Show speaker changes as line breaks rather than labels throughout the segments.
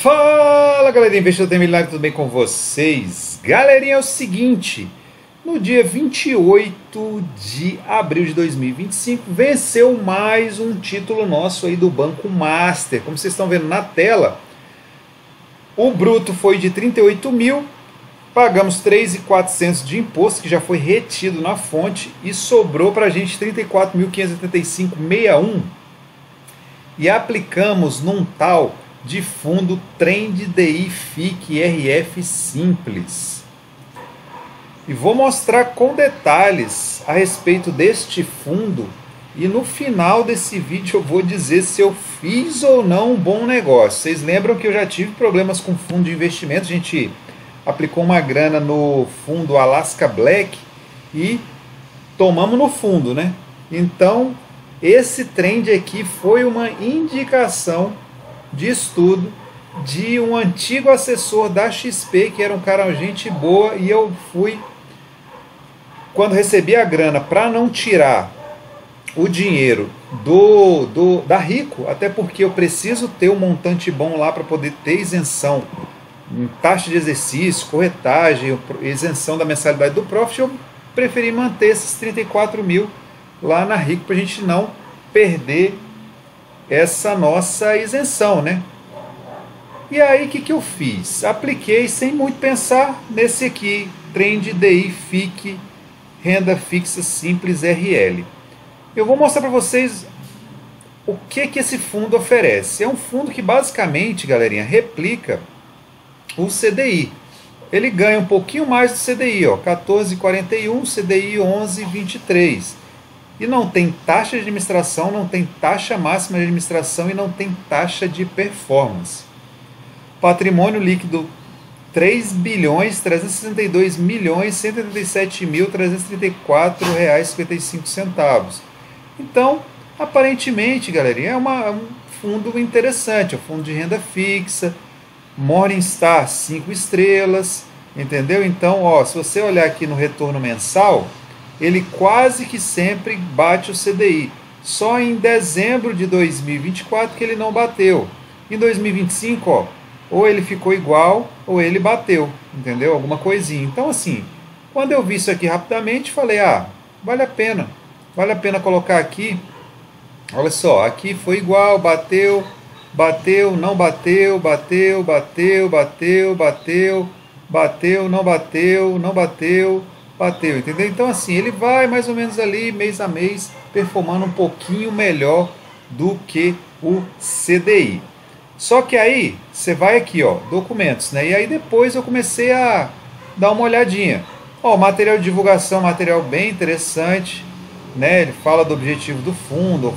Fala, galerinha, investidor tem milionário, tudo bem com vocês? Galerinha, é o seguinte, no dia 28 de abril de 2025, venceu mais um título nosso aí do Banco Master. Como vocês estão vendo na tela, o bruto foi de 38 mil, pagamos 3.400 de imposto, que já foi retido na fonte, e sobrou para a gente 34.585,61, e aplicamos num tal de fundo Trend DI FIC RF Simples. E vou mostrar com detalhes a respeito deste fundo, e no final desse vídeo eu vou dizer se eu fiz ou não um bom negócio. Vocês lembram que eu já tive problemas com fundo de investimento, a gente aplicou uma grana no fundo Alaska Black e tomamos no fundo, né? Então esse trend aqui foi uma indicação de estudo de um antigo assessor da XP, que era um cara gente boa, e eu fui, quando recebi a grana, para não tirar o dinheiro da Rico, até porque eu preciso ter um montante bom lá para poder ter isenção em taxa de exercício, corretagem, isenção da mensalidade do Profit, eu preferi manter esses 34 mil lá na Rico para a gente não perder essa nossa isenção, né? E aí o que eu fiz? Apliquei sem muito pensar nesse aqui, Trend DI FIC Renda Fixa Simples RL. Eu vou mostrar para vocês o que esse fundo oferece. É um fundo que basicamente, galerinha, replica o CDI. Ele ganha um pouquinho mais do CDI, ó, 14,41, CDI 11,23. E não tem taxa de administração, não tem taxa máxima de administração e não tem taxa de performance. Patrimônio líquido 3.332.187.334,55. Então, aparentemente, galerinha, é um fundo interessante, é um fundo de renda fixa, Morningstar 5 estrelas, entendeu? Então, ó, se você olhar aqui no retorno mensal, ele quase que sempre bate o CDI. Só em dezembro de 2024 que ele não bateu. Em 2025, ó, ou ele ficou igual ou ele bateu, entendeu? Alguma coisinha. Então, assim, quando eu vi isso aqui rapidamente, falei, vale a pena colocar aqui. Olha só, aqui foi igual, bateu, não bateu, bateu, não bateu, entendeu? Então assim, ele vai mais ou menos ali, mês a mês, performando um pouquinho melhor do que o CDI. Só que aí, você vai aqui, ó, documentos, né? E aí depois eu comecei a dar uma olhadinha. Ó, material de divulgação, material bem interessante, né? Ele fala do objetivo do fundo,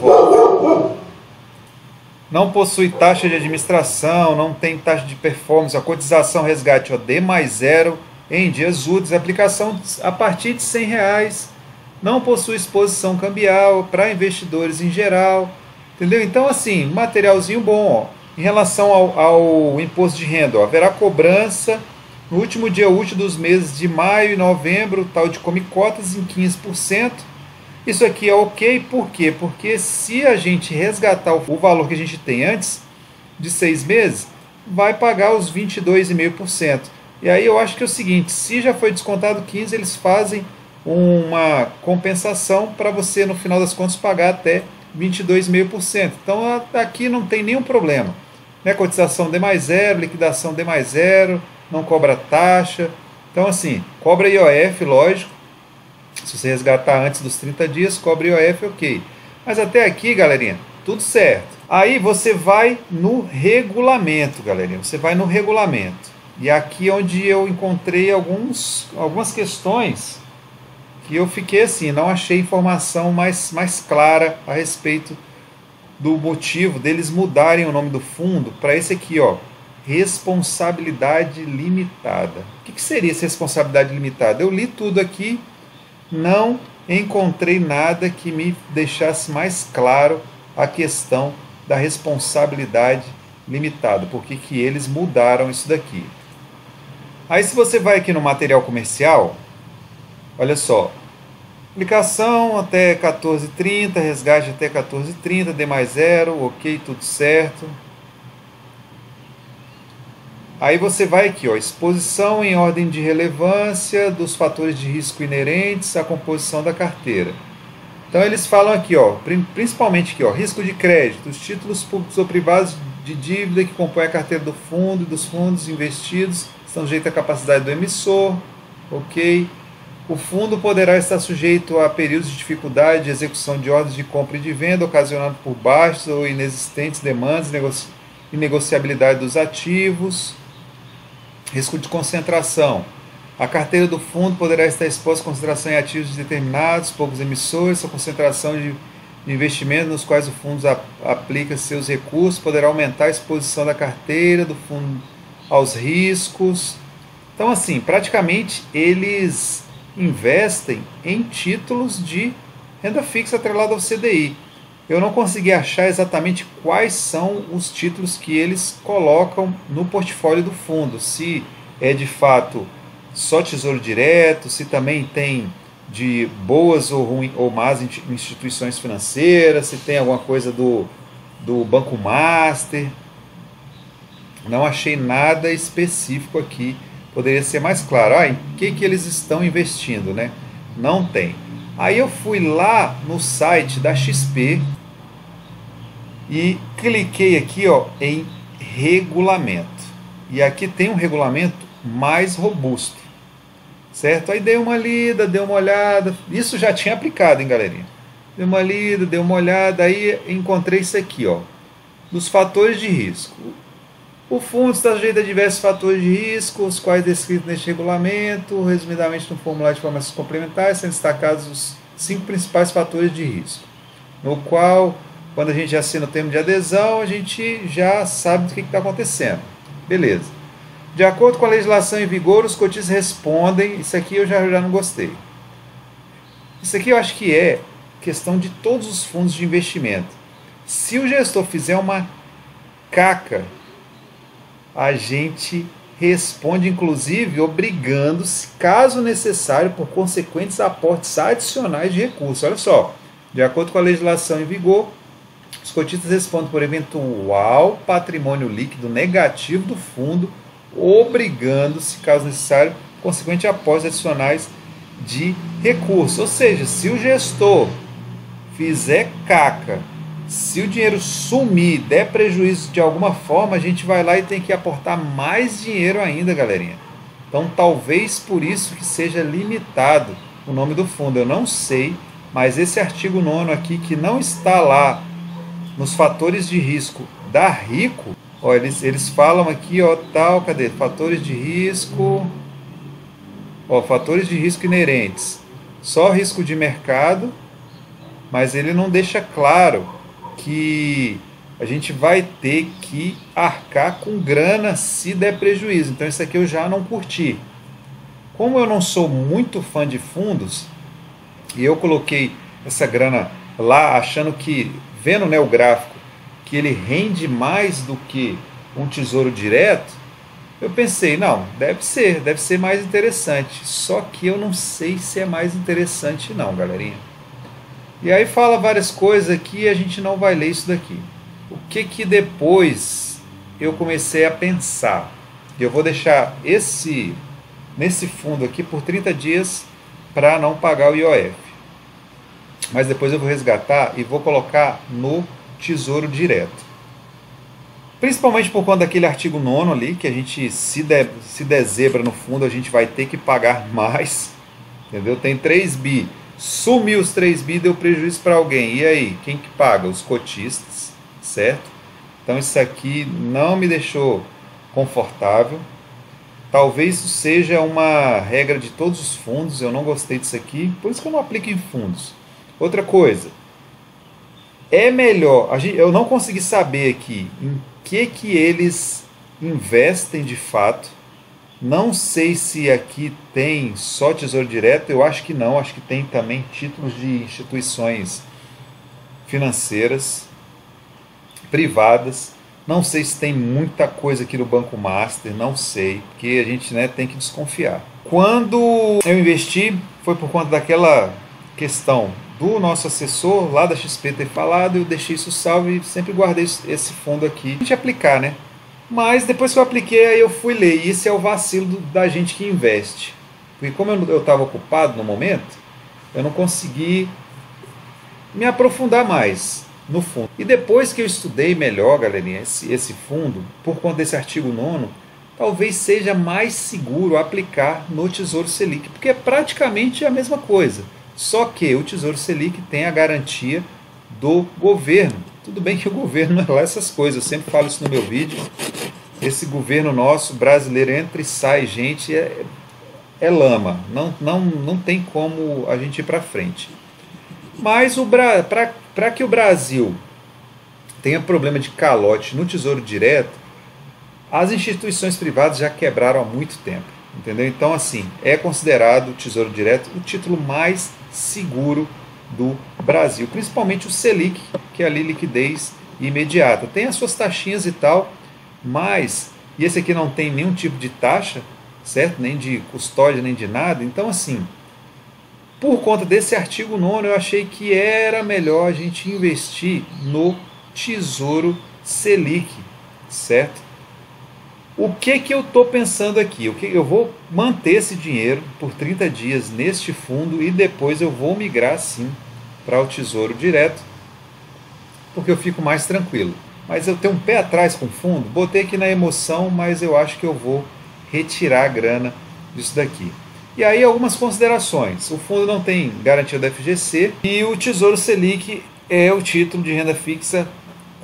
não possui taxa de administração, não tem taxa de performance, a cotização resgate, ó, D+0 em dias úteis, aplicação a partir de R$100, não possui exposição cambial para investidores em geral, entendeu? Então assim, materialzinho bom, ó. Em relação ao imposto de renda, ó, haverá cobrança no último dia útil dos meses de maio e novembro, tal de come cotas em 15%. Isso aqui é ok, por quê? Porque se a gente resgatar o valor que a gente tem antes de 6 meses, vai pagar os 22,5%. E aí eu acho que é o seguinte, se já foi descontado 15%, eles fazem uma compensação para você, no final das contas, pagar até 22,5%. Então aqui não tem nenhum problema, né? Cotização D+0, liquidação D+0, não cobra taxa. Então assim, cobra IOF, lógico. Se você resgatar antes dos 30 dias, cobra IOF, ok. Mas até aqui, galerinha, tudo certo. Aí você vai no regulamento, galerinha. Você vai no regulamento. E aqui é onde eu encontrei algumas questões que eu fiquei assim, não achei informação mais clara a respeito do motivo deles mudarem o nome do fundo para esse aqui, ó, responsabilidade limitada. O que seria essa responsabilidade limitada? Eu li tudo aqui, não encontrei nada que me deixasse mais claro a questão da responsabilidade limitada, porque que eles mudaram isso daqui. Aí se você vai aqui no material comercial, olha só, aplicação até 14,30, resgate até 14,30, D+0, ok, tudo certo. Aí você vai aqui, ó, exposição em ordem de relevância dos fatores de risco inerentes à composição da carteira. Então eles falam aqui, ó, principalmente aqui, ó, risco de crédito, os títulos públicos ou privados de dívida que compõem a carteira do fundo e dos fundos investidos estão sujeitos à capacidade do emissor, ok? O fundo poderá estar sujeito a períodos de dificuldade de execução de ordens de compra e de venda, ocasionado por baixas ou inexistentes demandas e negociabilidade dos ativos. Risco de concentração. A carteira do fundo poderá estar exposta à concentração em ativos determinados, poucos emissores, a concentração de investimentos nos quais o fundo aplica seus recursos poderá aumentar a exposição da carteira do fundo aos riscos. Então, assim, praticamente eles investem em títulos de renda fixa atrelada ao CDI. Eu não consegui achar exatamente quais são os títulos que eles colocam no portfólio do fundo, se é de fato só Tesouro Direto, se também tem de boas ou más instituições financeiras, se tem alguma coisa do Banco Master. Não achei nada específico aqui. Poderia ser mais claro. Em que eles estão investindo, né? Não tem. Aí eu fui lá no site da XP e cliquei aqui, ó, em regulamento. E aqui tem um regulamento mais robusto, certo? Aí dei uma lida, dei uma olhada. Isso já tinha aplicado, hein, galerinha? Dei uma lida, dei uma olhada. Aí encontrei isso aqui, ó, dos fatores de risco. O fundo está sujeito a diversos fatores de risco, os quais descritos neste regulamento, resumidamente no formulário de informações complementares, sendo destacados os 5 principais fatores de risco, no qual, quando a gente assina o termo de adesão, a gente já sabe do que está acontecendo. Beleza. De acordo com a legislação em vigor, os cotistas respondem. Isso aqui eu já não gostei. Isso aqui eu acho que é questão de todos os fundos de investimento. Se o gestor fizer uma caca, a gente responde, inclusive, obrigando-se, caso necessário, por consequentes aportes adicionais de recursos. Olha só, de acordo com a legislação em vigor, os cotistas respondem por eventual patrimônio líquido negativo do fundo, obrigando-se, caso necessário, consequente aportes adicionais de recursos. Ou seja, se o gestor fizer caca, se o dinheiro sumir, der prejuízo de alguma forma, a gente vai lá e tem que aportar mais dinheiro ainda, galerinha. Então, talvez por isso que seja limitado o nome do fundo. Eu não sei, mas esse artigo 9º aqui, que não está lá nos fatores de risco da Rico, ó, eles falam aqui, ó, tal, cadê? Fatores de risco, ó, fatores de risco inerentes. Só risco de mercado, mas ele não deixa claro que a gente vai ter que arcar com grana se der prejuízo. Então isso aqui eu já não curti. Como eu não sou muito fã de fundos, e eu coloquei essa grana lá achando que, vendo, né, o gráfico, que ele rende mais do que um tesouro direto, eu pensei, não, deve ser mais interessante. Só que eu não sei se é mais interessante não, galerinha. E aí fala várias coisas aqui e a gente não vai ler isso daqui. O que depois eu comecei a pensar? Eu vou deixar nesse fundo aqui por 30 dias para não pagar o IOF. Mas depois eu vou resgatar e vou colocar no Tesouro Direto. Principalmente por conta daquele artigo 9º ali, que a gente, se der zebra no fundo, a gente vai ter que pagar mais. Entendeu? Tem 3 bi. Sumiu os 3 bi, deu prejuízo para alguém. E aí, quem que paga? Os cotistas, certo? Então isso aqui não me deixou confortável. Talvez isso seja uma regra de todos os fundos. Eu não gostei disso aqui, por isso que eu não aplico em fundos. Outra coisa, é melhor, eu não consegui saber aqui em que eles investem de fato. Não sei se aqui tem só Tesouro Direto, eu acho que não, acho que tem também títulos de instituições financeiras, privadas. Não sei se tem muita coisa aqui no Banco Master, não sei, porque a gente, né, tem que desconfiar. Quando eu investi, foi por conta daquela questão do nosso assessor lá da XP ter falado, eu deixei isso salvo e sempre guardei esse fundo aqui. A gente aplicar, né? Mas depois que eu apliquei, aí eu fui ler. E esse é o vacilo da gente que investe. Porque como eu estava ocupado no momento, eu não consegui me aprofundar mais no fundo. E depois que eu estudei melhor, galerinha, esse fundo, por conta desse artigo 9º, talvez seja mais seguro aplicar no Tesouro Selic, porque é praticamente a mesma coisa. Só que o Tesouro Selic tem a garantia do governo. Tudo bem que o governo não é lá essas coisas, eu sempre falo isso no meu vídeo. Esse governo nosso, brasileiro, entra e sai, gente, é lama. Não tem como a gente ir para frente. Mas para que o Brasil tenha problema de calote no Tesouro Direto, as instituições privadas já quebraram há muito tempo. Entendeu? Então, assim, é considerado o Tesouro Direto o título mais seguro do Brasil. Principalmente o Selic, que é ali liquidez imediata. Tem as suas taxinhas e tal, mas... E esse aqui não tem nenhum tipo de taxa, certo? Nem de custódia, nem de nada. Então, assim... Por conta desse artigo 9º, eu achei que era melhor a gente investir no Tesouro Selic, certo? O que eu estou pensando aqui? Eu vou manter esse dinheiro por 30 dias neste fundo e depois eu vou migrar sim para o Tesouro Direto, porque eu fico mais tranquilo. Mas eu tenho um pé atrás com o fundo, botei aqui na emoção, mas eu acho que eu vou retirar a grana disso daqui. E aí algumas considerações. O fundo não tem garantia da FGC e o Tesouro Selic é o título de renda fixa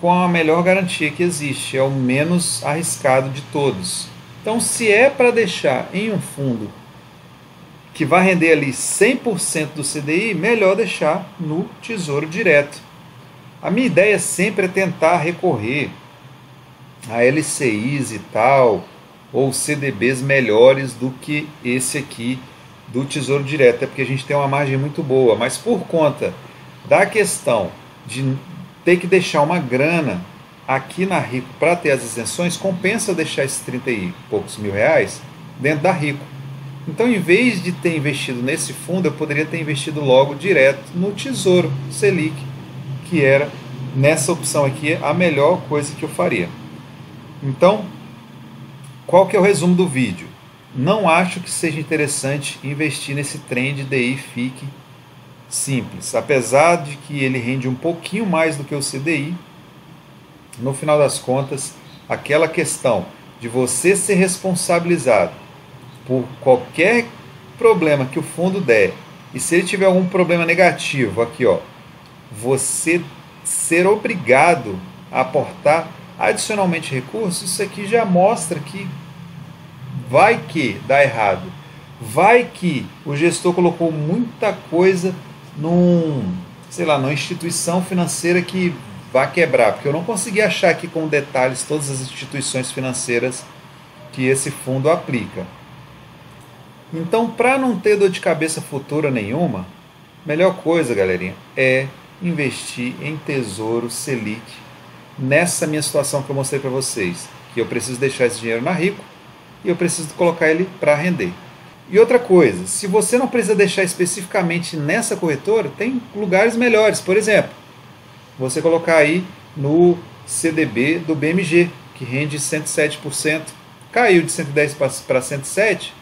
com a melhor garantia que existe, é o menos arriscado de todos. Então, se é para deixar em um fundo que vai render ali 100% do CDI, melhor deixar no Tesouro Direto. A minha ideia sempre é tentar recorrer a LCIs e tal, ou CDBs melhores do que esse aqui do Tesouro Direto, até porque a gente tem uma margem muito boa, mas por conta da questão de ter que deixar uma grana aqui na Rico para ter as isenções, compensa eu deixar esses 30 e poucos mil reais dentro da Rico. Então, em vez de ter investido nesse fundo, eu poderia ter investido logo direto no Tesouro Selic, que era, nessa opção aqui, a melhor coisa que eu faria. Então, qual que é o resumo do vídeo? Não acho que seja interessante investir nesse trem de DI FIC simples. Apesar de que ele rende um pouquinho mais do que o CDI, no final das contas, aquela questão de você ser responsabilizado por qualquer problema que o fundo der, e se ele tiver algum problema negativo, aqui ó, você ser obrigado a aportar adicionalmente recursos, isso aqui já mostra que vai que dá errado. Vai que o gestor colocou muita coisa numa instituição financeira que vai quebrar, porque eu não consegui achar aqui com detalhes todas as instituições financeiras que esse fundo aplica. Então, para não ter dor de cabeça futura nenhuma, melhor coisa, galerinha, é investir em Tesouro Selic nessa minha situação que eu mostrei para vocês, que eu preciso deixar esse dinheiro na Rico e eu preciso colocar ele para render. E outra coisa, se você não precisa deixar especificamente nessa corretora, tem lugares melhores. Por exemplo, você colocar aí no CDB do BMG, que rende 107%, caiu de 110 para 107,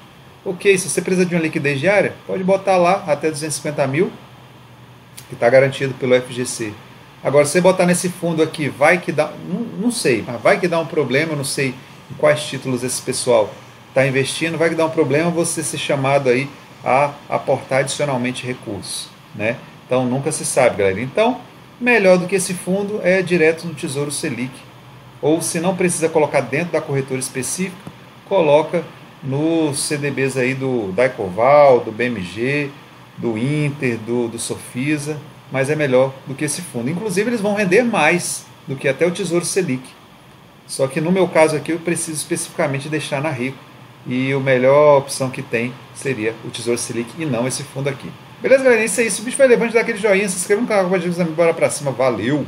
ok, se você precisa de uma liquidez diária, pode botar lá até 250 mil, que está garantido pelo FGC. Agora, se você botar nesse fundo aqui, vai que dá, não sei, mas vai que dá um problema, eu não sei em quais títulos esse pessoal está investindo, vai que dá um problema você ser chamado aí a aportar adicionalmente recursos, né? Então, nunca se sabe, galera. Então, melhor do que esse fundo é direto no Tesouro Selic. Ou, se não precisa colocar dentro da corretora específica, coloca nos CDBs aí do Daicoval, do BMG, do Inter, do Sofisa, mas é melhor do que esse fundo. Inclusive, eles vão render mais do que até o Tesouro Selic. Só que no meu caso aqui, eu preciso especificamente deixar na Rico. E a melhor opção que tem seria o Tesouro Selic e não esse fundo aqui. Beleza, galera? Isso é isso. Se o vídeo foi relevante, dá aquele joinha, se inscreva no canal, compartilha com os amigos, bora pra cima. Valeu!